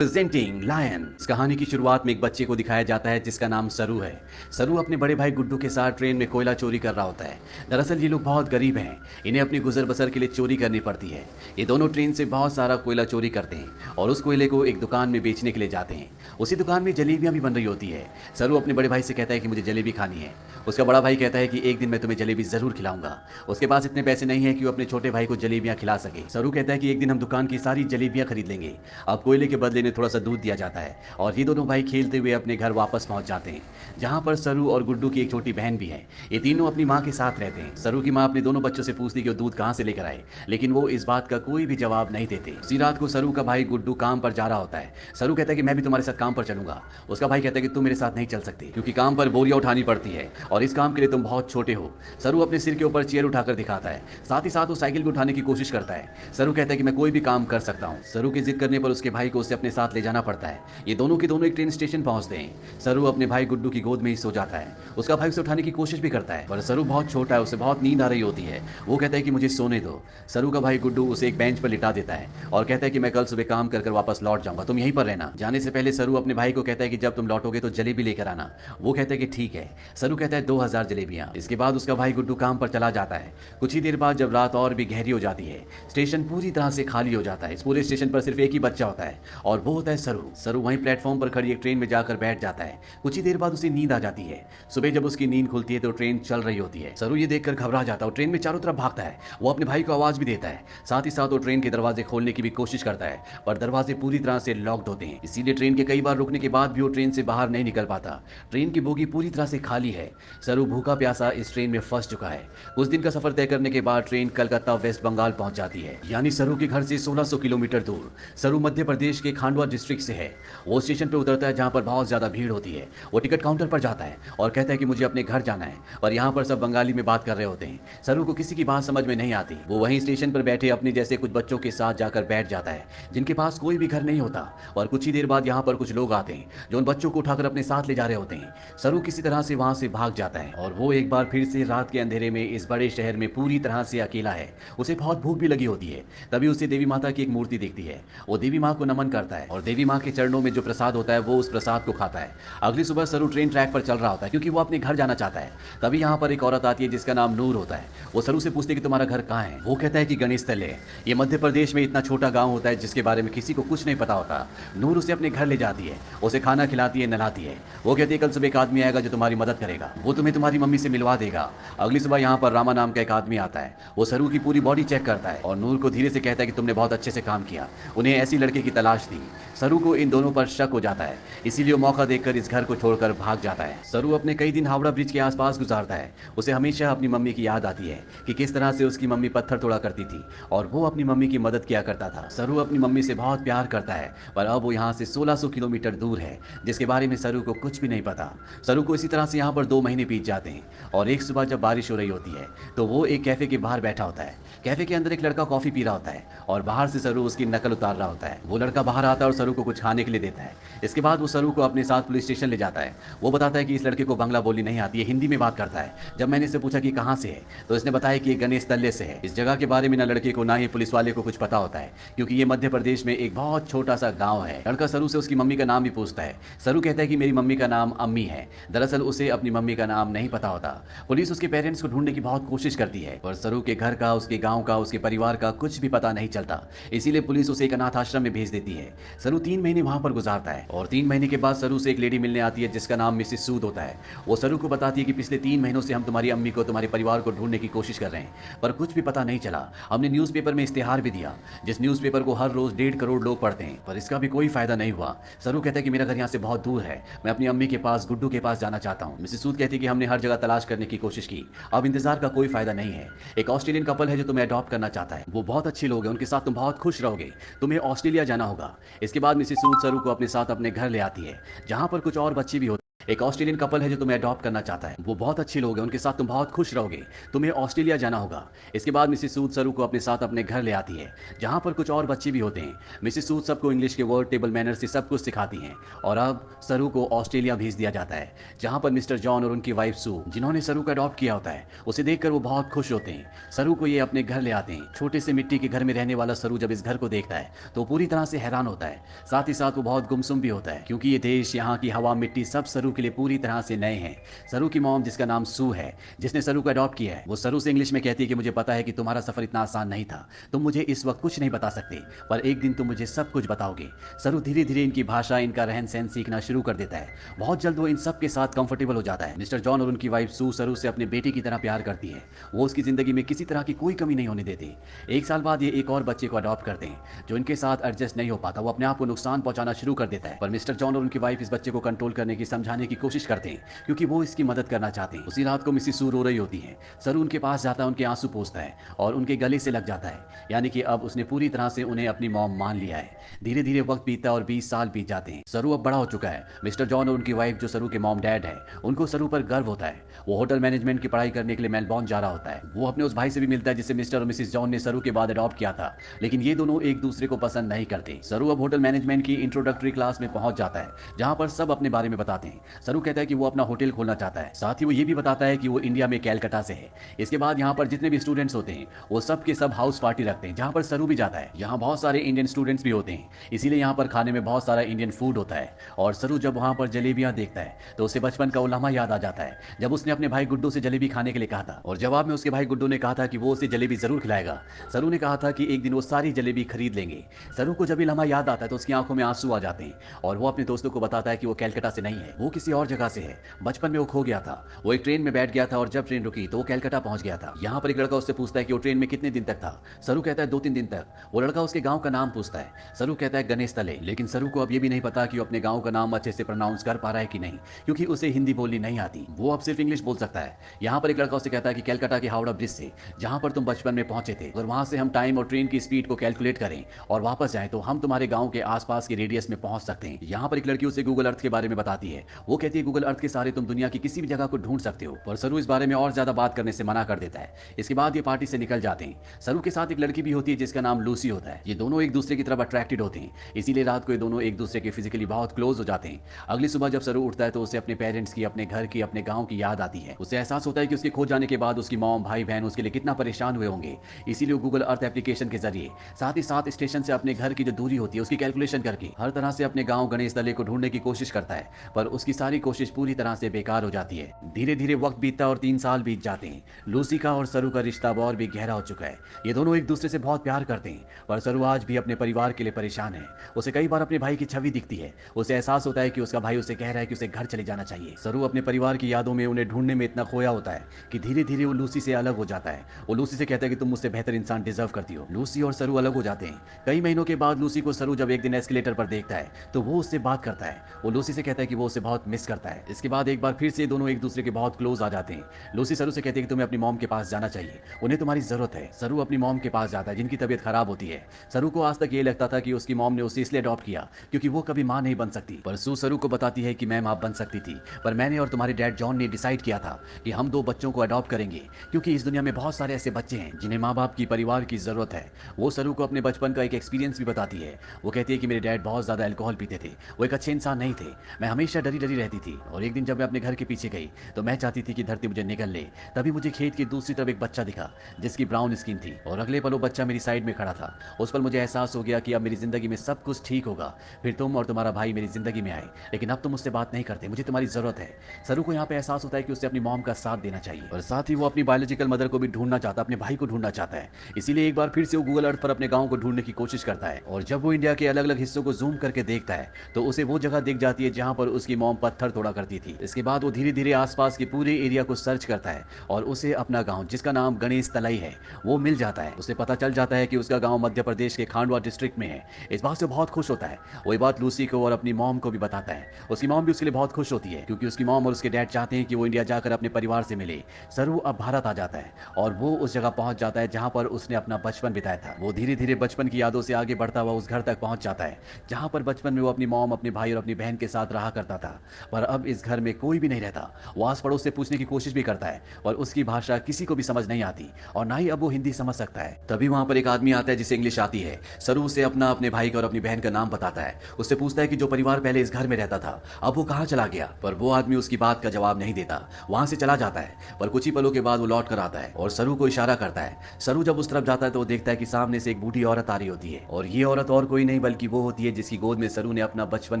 Presenting lion. इस कहानी की शुरुआत में एक बच्चे को दिखाया जाता है जिसका नाम सरू है। सरू अपने बड़े भाई गुड्डू के साथ ट्रेन में कोयला चोरी कर रहा होता है। दरअसल ये लोग बहुत गरीब हैं, इन्हें अपनी गुजर बसर के लिए चोरी करनी पड़ती है। ये दोनों ट्रेन से बहुत सारा कोयला चोरी करते हैं और उस कोयले को एक दुकान में बेचने के लिए जाते हैं। उसी दुकान में जलेबियां भी बन रही होती है। सरू अपने बड़े भाई से कहता है कि मुझे जलेबी खानी है। उसका बड़ा भाई कहता है कि एक दिन मैं तुम्हें जलेबी जरूर खिलाऊंगा। उसके पास इतने पैसे नहीं है कि वो अपने छोटे भाई को जलेबियां खिला सके। सरू कहता है कि एक दिन हम दुकान की सारी जलेबियां खरीद लेंगे। अब कोयले के बदले में थोड़ा सा दूध दिया जाता है और ये दोनों भाई खेलते हुए अपने घर वापस पहुंच जाते हैं, जहां पर सरू और गुड्डू की एक छोटी बहन भी है। ये तीनों अपनी माँ के साथ रहते हैं। सरू की माँ अपने दोनों बच्चों से पूछती कि वो दूध कहाँ से लेकर आए, लेकिन वो इस बात का कोई भी जवाब नहीं देते। उसी रात को सरू का भाई गुड्डू काम पर जा रहा होता है। सरू कहता है कि मैं भी तुम्हारे साथ काम पर चलूंगा। उसका भाई कहता है कि तुम मेरे साथ नहीं चल सकते क्योंकि काम पर बोरियां उठानी पड़ती है और इस काम के लिए तुम बहुत छोटे हो। सरू अपने सिर के ऊपर चेयर उठाकर दिखाता है, साथ ही साथ वो साइकिल भी उठाने की कोशिश करता है। सरू कहता है कि मैं कोई भी काम कर सकता हूँ। सरू की जिद करने पर उसके भाई को उसे अपने साथ ले जाना पड़ता है। ये दोनों के दोनों एक ट्रेन स्टेशन पहुंचते हैं। सरू अपने भाई गुड्डू की गोद में ही सो जाता है। उसका भाई उसे उठाने की कोशिश भी करता है पर सरू बहुत छोटा है, उसे बहुत नींद आ रही होती है। वो कहता है कि मुझे सोने दो। सरू का भाई गुड्डू उसे एक बेंच पर लिटा देता है और कहता है कि मैं कल सुबह काम कर वापस लौट जाऊंगा, तुम यहीं पर रहना। जाने से पहले सरू अपने भाई को कहता है कि जब तुम लौटोगे तो जलेबी लेकर आना। वो कहता है कि ठीक है। सरू कहता है 2000 जलेबियां। इसके बाद उसका भाई गुड्डू काम पर चला जाता है। कुछ ही देर बाद जब रात और भी गहरी हो जाती है, स्टेशन पूरी तरह से खाली हो जाता है। इस पूरे स्टेशन पर सिर्फ एक ही बच्चा होता है और वो होता है सरू। सरू वहीं प्लेटफॉर्म पर खड़ी एक ट्रेन में जाकर बैठ जाता है। कुछ ही देर बाद उसे नींद आ जाती है। सुबह जब उसकी नींद खुलती है तो ट्रेन चल रही होती है। सरू ये देखकर घबरा जाता है और ट्रेन में चारों तरफ भागता है। वो अपने भाई को आवाज भी देता है, साथ ही साथ वो ट्रेन के दरवाजे खोलने की भी कोशिश करता है पर दरवाजे पूरी तरह से लॉक्ड होते हैं। इसीलिए ट्रेन के कई बार रुकने के बाद भी वो ट्रेन से बाहर नहीं निकल पाता। ट्रेन की बोगी पूरी तरह से खाली है। सरू भूखा प्यासा इस ट्रेन में फंस चुका है। कुछ दिन का सफर तय करने के बाद ट्रेन कलकत्ता वेस्ट बंगाल पहुंच जाती है, यानी सरू के घर से 1600 किलोमीटर दूर। सरू मध्य प्रदेश के खांडवा डिस्ट्रिक्ट से है। वो स्टेशन पर उतरता है जहां पर बहुत ज्यादा भीड़ होती है। वो टिकट काउंटर पर जाता है और कहता है कि मुझे अपने घर जाना है, पर यहाँ पर सब बंगाली में बात कर रहे होते हैं। सरू को किसी की बात समझ में नहीं आती। वो वहीं स्टेशन पर बैठे अपने जैसे कुछ बच्चों के साथ जाकर बैठ जाता है जिनके पास कोई भी घर नहीं होता। और कुछ ही देर बाद यहाँ पर कुछ लोग आते हैं जो उन बच्चों को उठाकर अपने साथ ले जा रहे होते हैं। सरू किसी तरह से वहां से भाग जाता है और वो एक बार फिर से रात के अंधेरे में इस बड़े शहर में पूरी तरह से अकेला है। उसे बहुत भूख भी लगी होती है। तभी उसे देवी माता की एक मूर्ति दिखती है। वो देवी माँ को नमन करता है और देवी माँ के चरणों में जो प्रसाद होता है वो उस प्रसाद को खाता है। अगली सुबह सरू ट्रेन ट्रैक पर चल रहा होता है क्योंकि वो अपने घर जाना चाहता है। तभी यहाँ पर एक औरत आती है जिसका नाम नूर होता है। वो सरू से पूछती है कि तुम्हारा घर कहाँ है। वो कहता है कि गणेश तले। ये मध्य प्रदेश में इतना छोटा गाँव होता है जिसके बारे में किसी को कुछ नहीं पता होता। नूर उसे अपने घर ले जाती है, उसे खाना खिलाती है, नहलाती है। वो कहती है कल सुबह एक आदमी आएगा जो तुम्हारी मदद करेगा, वो तुम्हें तुम्हारी मम्मी से मिलवा देगा। अगली सुबह यहाँ पर रामा नाम का एक आदमी आता है। वो सरू की पूरी बॉडी चेक करता है और नूर को धीरे से कहता है कि तुमने बहुत अच्छे से काम किया। उन्हें ऐसी लड़के की तलाश थी। सरू को इन दोनों पर शक हो जाता है, इसीलिए वो मौका देखकर इस घर को छोड़कर भाग जाता है। सरू अपने कई दिन हावड़ा ब्रिज के आसपास गुजारता है। उसे हमेशा अपनी मम्मी की याद आती है कि किस तरह से उसकी मम्मी पत्थर तोड़ा करती थी और वो अपनी मम्मी की मदद किया करता था। सरू अपनी मम्मी से बहुत प्यार करता है पर अब वो यहाँ से 1600 किलोमीटर दूर है जिसके बारे में सरू को कुछ भी नहीं पता। सरू को इसी तरह से यहाँ पर 2 महीने बीत जाते हैं और एक सुबह जब बारिश हो रही होती है तो वो एक कैफे के बाहर बैठा होता है। कैफे के अंदर एक लड़का कॉफी पी रहा होता है और बाहर से सरू उसकी नकल उतार रहा होता है। वो लड़का बाहर आता है और सरू को कुछ खाने के लिए देता है। इसके बाद वो सरू को अपने साथ पुलिस स्टेशन ले जाता है। वो बताता है कि इस लड़के को बांग्ला बोली नहीं आती है, हिंदी में बात करता है। जब मैंने इससे पूछा कि कहाँ से है तो इसने बताया कि ये गणेश तल्ले से है। इस जगह के बारे में ना लड़के को ना ही पुलिस वाले को कुछ पता होता है क्योंकि ये मध्य प्रदेश में एक बहुत छोटा सा गाँव है। लड़का सरू से उसकी मम्मी का नाम भी पूछता है। सरू कहता है कि मेरी मम्मी का नाम अम्मी है। दरअसल उसे अपनी मम्मी का नाम नहीं पता होता। पुलिस उसके पेरेंट्स को ढूंढने की बहुत कोशिश करती है पर सरू के घर का, उसके गांव का, उसके परिवार का कुछ भी पता नहीं चलता। इसीलिए पुलिस उसे एक अनाथ आश्रम में भेज देती है। सरू 3 महीने वहां पर गुजारता है और 3 महीने के बाद सरू से एक लेडी मिलने आती है जिसका नाम मिसेस सूद होता है। वो सरू को बताती है कि पिछले 3 महीनों से हम तुम्हारी अम्मी को, तुम्हारे परिवार को ढूंढने की कोशिश कर रहे हैं पर कुछ भी पता नहीं चला। हमने न्यूज़पेपर में इश्तेहार भी दिया जिस न्यूज़पेपर को हर रोज 1.5 करोड़ लोग पढ़ते हैं पर इसका भी कोई फायदा नहीं हुआ। सरू कहता है कि मेरा घर यहाँ से बहुत दूर है, मैं अपनी अम्मी के पास, गुड्डू के पास जाना चाहता हूँ। मिसेस सूद कहती है कि हमने हर जगह तलाश करने की कोशिश की, अब इंतजार का कोई फायदा नहीं है। एक ऑस्ट्रेलियन कपल है जो तुम्हें अडॉप्ट करना चाहता है। वो बहुत अच्छे लोग हैं, उनके साथ तुम बहुत खुश रहोगे। तुम्हें ऑस्ट्रेलिया जाना होगा। इसके बाद मिसेस सूद सरू को अपने साथ अपने घर ले आती है जहाँ पर कुछ और बच्चे भी होते हैं। एक ऑस्ट्रेलियन कपल है जो तुम्हें अडॉप्ट करना चाहता है। वो बहुत अच्छे लोग हैं, उनके साथ तुम बहुत खुश रहोगे। तुम्हें ऑस्ट्रेलिया जाना होगा। इसके बाद मिसेस सूद सरू को अपने साथ अपने घर ले आती है, जहाँ पर कुछ और बच्चे भी होते हैं। मिसेस सूद सबको इंग्लिश के वर्ड, टेबल मैनर से सब कुछ सिखाती हैं और अब सरू को ऑस्ट्रेलिया भेज दिया जाता है, जहाँ पर मिस्टर जॉन और उनकी वाइफ सू, जिन्होंने सरू को अडॉप्ट किया होता है, उसे देखकर वो बहुत खुश होते हैं। सरू को ये अपने घर ले आते हैं। छोटे से मिट्टी के घर में रहने वाला सरू जब इस घर को देखता है तो पूरी तरह से हैरान होता है। साथ ही साथ वो बहुत गुमसुम भी होता है, क्योंकि ये देश, यहाँ की हवा, मिट्टी सब सरू के लिए पूरी तरह से नए हैं। सरू की मॉम, जिसका नाम सू है, जिसने सरू को अडॉप्ट किया है, वो सरू से इंग्लिश में कहती है कि मुझे पता है कि तुम्हारा सफर इतना आसान नहीं था। तुम मुझे इस वक्त कुछ नहीं बता सकते, पर एक दिन तुम मुझे सब कुछ बताओगे। सरू धीरे धीरे इनकी भाषा, इनका रहन सहन सीखना शुरू कर देता है। बहुत जल्द वो इन सब के साथ कंफर्टेबल हो जाता है। मिस्टर जॉन और उनकी वाइफ सू सरू से अपने बेटे की तरह प्यार करती है। वो उसकी जिंदगी में किसी तरह की कोई कमी नहीं होने देते। एक साल बाद ये एक और बच्चे को अडॉप्ट करते हैं, जो इनके साथ एडजस्ट नहीं हो पाता। वो अपने आप को नुकसान पहुंचाना शुरू कर देता है, पर मिस्टर जॉन और उनकी वाइफ इस बच्चे को कंट्रोल करने की, समझाने की कोशिश करते हैं, क्योंकि वो इसकी मदद करना चाहते हैं। उसी रात को मिसेस सू रो रही होती है। सरू उनके पास जाता है, उनके आंसू पोंछता है और उनके गले से लग जाता है, यानी कि अब उसने पूरी तरह से उन्हें अपनी मॉम मान लिया है। धीरे धीरे वक्त बीतता है और 20 साल बीत जाते हैं। सरू अब बड़ा हो चुका है। मिस्टर जॉन और उनकी वाइफ, जो सरू के मॉम डैड है, उनको सरू पर गर्व होता है। वो होटल मैनेजमेंट की पढ़ाई करने के लिए मेलबॉर्न जा रहा होता है। वो अपने उस भाई से भी मिलता है जिसे मिस्टर और मिसेस जॉन ने सरू के बाद अडॉप्ट किया था, लेकिन ये दोनों एक दूसरे को पसंद नहीं करते। सरू अब होटल मैनेजमेंट की इंट्रोडक्टरी क्लास में पहुंच जाता है, जहां पर सब अपने बारे में बताते हैं। सरू कहता है कि वो अपना होटल खोलना चाहता है। साथ ही वो ये भी बताता है कि वो इंडिया में कैलकाटा से है। इसके बाद यहाँ पर जितने भी स्टूडेंट्स होते हैं, वो सब के सब हाउस पार्टी रखते हैं, जहाँ पर सरू भी जाता है। यहाँ बहुत सारे इंडियन स्टूडेंट्स भी होते हैं, इसीलिए यहाँ पर खाने में बहुत सारा इंडियन फूड होता है। और सरू जब वहाँ पर जलेबियाँ देखता है तो उसे बचपन का वो लम्हा याद आ जाता है, जब उसने अपने भाई गुड्डू से जलेबी खाने के लिए कहा था और जवाब में उसके भाई गुड्डू ने कहा था कि वो उसे जलेबी जरूर खिलाएगा। सरू ने कहा था कि एक दिन वो सारी जलेबी खरीद लेंगे। सरू को जब ये लम्हा याद आता है तो उसकी आंखों में आंसू आ जाते हैं और वो अपने दोस्तों को बताता है कि वो कैलकाटा से नहीं है, वो किसी और जगह से है। बचपन में वो खो गया था। वो एक ट्रेन में बैठ गया था और जब ट्रेन रुकी तो वो कैलकाटा पहुंच गया था। यहाँ पर एक लड़का उससे पूछता है कि वो ट्रेन में कितने दिन तक था। सरू कहता है 2-3 दिन तक। वो लड़का उसके गांव का नाम पूछता है। सरू कहता है गणेश तले, लेकिन सरू को अब ये भी नहीं पता कि वो अपने गांव का नाम अच्छे से प्रोनाउंस कर पा रहा है कि नहीं, क्योंकि उसे हिंदी बोलनी नहीं आती। वो अब सिर्फ इंग्लिश बोल सकता है। यहाँ पर एक लड़का उससे कहता है कि कैलकाटा के हावड़ा ब्रिज से, जहाँ पर तुम बचपन में पहुंचे थे, अगर वहां से हम टाइम और ट्रेन की स्पीड को कैलकुलेट करें और वापस जाएं तो हम तुम्हारे गांव के आसपास के रेडियस में पहुंच सकते हैं। यहाँ पर एक लड़की उसे गूगल अर्थ के बारे में बताती है। वो कहती है गूगल अर्थ के सहारे तुम दुनिया की किसी भी जगह को ढूंढ सकते हो, पर सरू इस बारे में और ज्यादा बात करने से मना कर देता है। इसके बाद ये पार्टी से निकल जाते हैं। सरू के साथ एक लड़की भी होती है जिसका नाम लूसी होता है। ये दोनों एक दूसरे की तरफ अट्रैक्टेड होते हैं, इसीलिए रात को ये दोनों एक दूसरे के फिजिकली बहुत क्लोज हो जाते हैं। अगली सुबह जब सरू उठता है तो उसे अपने पेरेंट्स की, अपने घर की, अपने गांव की याद आती है। उसे एहसास होता है कि उसके खो जाने के बाद उसकी मॉम, भाई बहन उसके लिए कितना परेशान हुए होंगे। इसीलिए वो गूगल अर्थ एप्लीकेशन के जरिए, साथ ही साथ स्टेशन से अपने घर की जो दूरी होती है उसकी कैलकुलेशन करके हर तरह से अपने गांव गणेश तले को ढूंढने की कोशिश करता है, पर उसकी सारी कोशिश पूरी तरह से बेकार हो जाती है। धीरे धीरे वक्त बीतता और 3 साल बीत जाते हैं। लूसी का और सरू का रिश्ता और भी गहरा हो चुका है। ये दोनों एक दूसरे से बहुत प्यार करते हैं, पर सरू आज भी अपने परिवार के लिए परेशान है। उसे कई बार अपने भाई की छवि दिखती है। उसे एहसास होता है कि उसका भाई उसे कह रहा है कि उसे घर चले जाना चाहिए। सरू अपने परिवार की यादों में, उन्हें ढूंढने में इतना खोया होता है कि धीरे धीरे वो लूसी से अलग हो जाता है। वो लूसी से कहता है कि तुम मुझसे बेहतर इंसान डिजर्व करती हो। लूसी और सरू अलग हो जाते हैं। कई महीनों के बाद लूसी को सरू जब एक दिन एस्केलेटर पर देखता है तो वो उससे बात करता है। वो लूसी से कहता है कि वो उसे बहुत मिस करता है। इसके बाद एक बार फिर से दोनों एक दूसरे के बहुत क्लोज आ जाते हैं। लूसी सरू से कहती है कि तुम्हें अपनी मॉम के पास जाना चाहिए, उन्हें तुम्हारी जरूरत है। सरू अपनी मॉम के पास जाता है जिनकी तबीयत खराब होती है। सरू को आज तक ये लगता था कि उसकी मॉम ने उसे इसलिए अडॉप्ट किया क्योंकि वो कभी मां नहीं बन सकती, पर सू सरू को बताती है कि मैं मां बन सकती थी, पर मैंने और तुम्हारे डैड जॉन ने डिसाइड किया था कि हम 2 बच्चों को अडॉप्ट करेंगे, क्योंकि इस दुनिया में बहुत सारे ऐसे बच्चे हैं जिन्हें माँ बाप की, परिवार की जरूरत है। वो सरू को अपने बचपन का एक एक्सपीरियंस भी बताती है। वो कहती है कि मेरे डैड बहुत ज्यादा अल्कोहल पीते थे, वो एक अच्छे इंसान नहीं थे। मैं हमेशा डरी डरी रहती थी और एक दिन जब मैं अपने घर के पीछे गई तो मैं चाहती थी कि धरती मुझे निगल ले। तभी मुझे खेत की दूसरी तरफ एक बच्चा दिखा जिसकी ब्राउन स्किन थी और अगले पल वो बच्चा मेरी साइड में खड़ा था। उस पल मुझे एहसास हो गया कि अब मेरी जिंदगी में सब कुछ ठीक होगा। फिर तुम और तुम्हारा भाई मेरी जिंदगी में आए, लेकिन अब तुम मुझसे बात नहीं करते, मुझे तुम्हारी जरूरत है। सरू को यहाँ पे एहसास होता है कि उसे अपनी मॉम का साथ देना चाहिए और साथ ही वो अपनी बायोलॉजिकल मदर को भी ढूंढना चाहता है, अपने भाई को ढूंढना चाहता है। इसीलिए एक बार फिर से वो गूगल अर्थ पर अपने गांव को ढूंढने की कोशिश करता है और जब वो इंडिया के अलग अलग हिस्सों को जूम करके देखता है तो उसे वो जगह दिख जाती है जहां पर उसकी मॉम पत्थर तोड़ा करती थी। इसके बाद वो धीरे धीरे आसपास के पूरे एरिया को सर्च करता है और उसे अपना गांव, जिसका नाम गणेश तलाई है, वो मिल जाता है। उसे पता चल जाता है कि उसका गांव मध्य प्रदेश के खांडवा डिस्ट्रिक्ट में है। इस बात से बहुत खुश होता है। वही बात लूसी को और अपनी मॉम को भी बताता है। उसकी मॉम भी उसके लिए बहुत खुश होती है क्योंकि उसकी मॉम और उसके डैड चाहते हैं कि वो इंडिया जाकर अपने परिवार से मिले। सरू अब भारत आ जाता है और वो उस जगह पहुंच जाता है जहां पर उसने अपना बचपन बिताया था। वो धीरे धीरे बचपन की यादों से आगे बढ़ता हुआ उस घर तक पहुंच जाता है जहां पर बचपन में वो अपनी मॉम, अपने भाई और अपनी बहन के साथ रहा करता था। पर अब इस घर में कोई भी नहीं रहता। वो आस पड़ोस से पूछने की कोशिश भी करता है और उसकी भाषा किसी को भी समझ नहीं आती और ना ही अब वो हिंदी समझ सकता है। तभी वहां पर एक आदमी आता है जिसे इंग्लिश आती है। सरू उसे अपने भाई का और अपनी बहन का नाम बताता है। उससे पूछता है कि जो परिवार पहले इस घर में रहता था अब वो कहाँ चला गया, पर वो आदमी उसकी बात का जवाब नहीं देता, वहां से चला जाता है। पर कुछ ही पलों के बाद वो लौट कर आता है और सरू को इशारा करता है। सरू जब उस तरफ जाता है तो वो देखता है कि सामने से एक बूढ़ी औरत आ रही होती है और ये औरत और कोई नहीं बल्कि वो होती है जिसकी गोद में सरू ने अपना बचपन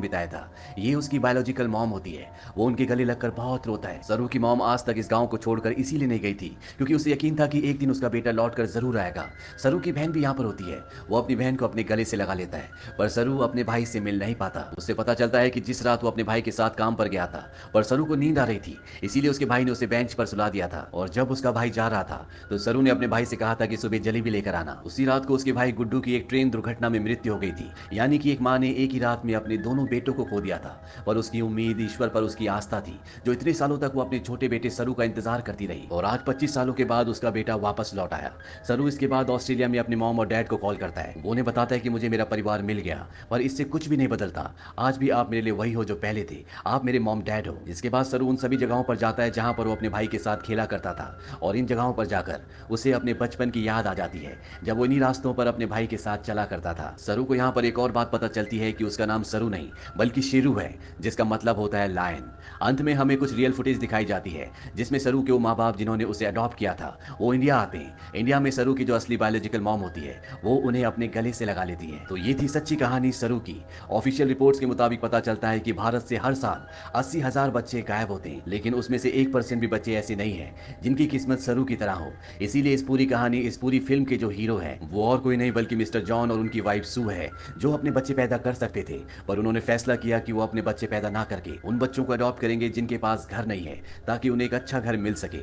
बिताया था। ये उसकी बायोलॉजिकल मॉम होती है। वो उनके गले लगकर बहुत रोता है। सरू की मॉम आज तक इस गांव को छोड़कर इसीलिए नहीं गई थी क्योंकि उसे यकीन था कि एक दिन उसका बेटा लौटकर जरूर आएगा। सरू की बहन भी यहाँ पर होती है। वो अपनी बहन को अपने गले से लगा लेता है, पर सरू अपने भाई से मिल नहीं पाता। उससे पता चलता है कि जिस रात वो अपने भाई के साथ काम पर गया था पर सरू को नींद आ रही थी, इसीलिए उसके भाई ने उसे बेंच पर सुला दिया था। और जब उसका भाई जा रहा था तो सरू ने अपने भाई से कहा था कि सुबह जलेबी लेकर आना। उसी रात को उसके भाई गुड्डू की एक ट्रेन दुर्घटना में मृत्यु हो गई थी। यानी कि एक माँ ने एक ही रात में अपने दोनों बेटों को खो दिया था। पर उसकी उम्मीद, ईश्वर पर उसकी आस्था थी जो इतने सालों तक वो अपने छोटे बेटे सरू का इंतजार करती रही। और आज 25 सालों के बाद उसका बेटा वापस लौट आया। सरू इसके बाद ऑस्ट्रेलिया में अपने मॉम और डैड को कॉल करता है। वो उन्हें बताता है कि मुझे मेरा परिवार मिल गया, पर इससे कुछ भी नहीं बदलता। आज भी आप मेरे लिए वही हो जो पहले थे। आप मेरे मॉम डैड हो। इसके बाद सरू उन सभी जगहों पर जाता है जहां पर वो अपने भाई के साथ खेला करता था और इन जगहों पर जाकर उसे अपने बचपन की याद आ जाती है जब वो इन्हीं रास्तों पर अपने भाई के साथ चला करता था। सरू को यहाँ पर एक और बात पता चलती है कि उसका नाम सरू नहीं बल्कि शेरू है, जिसका मतलब होता है लायन। अंत में हमें कुछ रियल फुटेज दिखाई जाती है जिसमें सरू के वो माँ बाप जिन्होंने उसे अडॉप्ट किया था वो इंडिया आते हैं। इंडिया में सरू की जो असली बायोलॉजिकल मॉम होती है वो उन्हें अपने गले से लगा लेती है। तो ये थी सच्ची कहानी सरू की। ऑफिशियल रिपोर्ट्स के मुताबिक पता चलता है कि भारत से हर साल 80,000 बच्चे गायब होते हैं, लेकिन उसमें से 1% भी बच्चे ऐसे नहीं हैं जिनकी किस्मत सरू की तरह हो। इसीलिए इस पूरी कहानी, इस पूरी फिल्म के जो हीरो हैं वो और कोई नहीं बल्कि मिस्टर जॉन और उनकी वाइफ सू है, जो अपने बच्चे पैदा कर सकते थे पर उन्होंने फैसला किया कि वो अपने बच्चे पैदा ना करके उन बच्चों को अडॉप्ट करेंगे जिनके पास घर नहीं है, ताकि उन्हें एक अच्छा घर मिल सके।